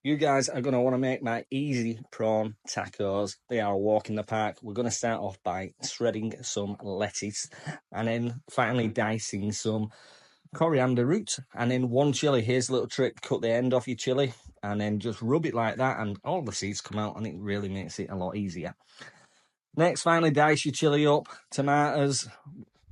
You guys are going to want to make my easy prawn tacos. They are a walk in the park. We're going to start off by shredding some lettuce and then finally dicing some coriander root and then one chilli. Here's a little trick: cut the end off your chilli and then just rub it like that and all the seeds come out, and it really makes it a lot easier. Next, finally dice your chilli up. Tomatoes,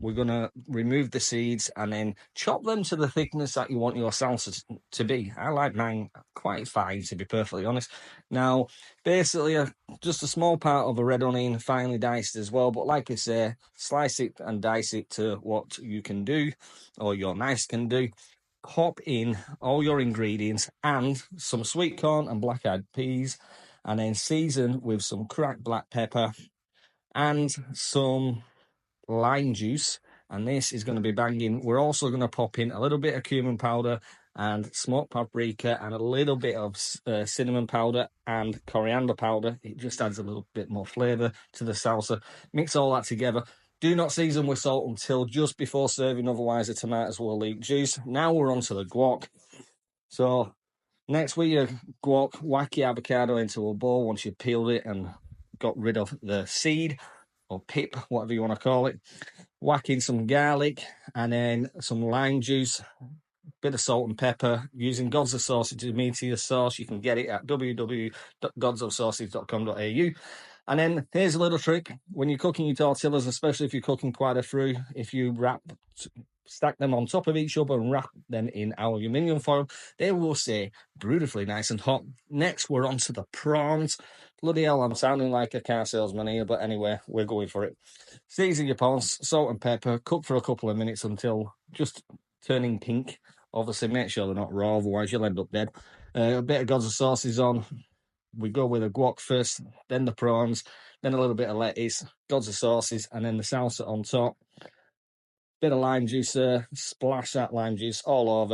we're going to remove the seeds and then chop them to the thickness that you want your salsa to be. I like mine quite fine, to be perfectly honest. Now, basically, just a small part of a red onion, finely diced as well. But like I say, slice it and dice it to what you can do, or your knives can do. Pop in all your ingredients and some sweet corn and black-eyed peas, and then season with some cracked black pepper and some lime juice, and this is going to be banging. We're also going to pop in a little bit of cumin powder and smoked paprika and a little bit of cinnamon powder and coriander powder. It just adds a little bit more flavor to the salsa. Mix all that together. Do not season with salt until just before serving, otherwise the tomatoes will leak juice. Now we're on to the guac. So next with your guac, whack your avocado into a bowl once you've peeled it and got rid of the seed or pip, whatever you want to call it. Whack in some garlic and then some lime juice, bit of salt and pepper. Using Gods of Sausage meatier sauce, you can get it at www.godsofsausage.com.au. And then here's a little trick: when you're cooking your tortillas, especially if you're cooking quite a few, if you stack them on top of each other and wrap them in aluminium foil, they will stay beautifully nice and hot. Next, we're on to the prawns. Bloody hell, I'm sounding like a car salesman here, but anyway, we're going for it. Season your prawns, salt and pepper, cook for a couple of minutes until just turning pink. Obviously, make sure they're not raw, otherwise you'll end up dead. A bit of Gods of sauces on. We go with a guac first, then the prawns, then a little bit of lettuce, Gods of sauces, and then the salsa on top. Bit of lime juice, splash that lime juice all over.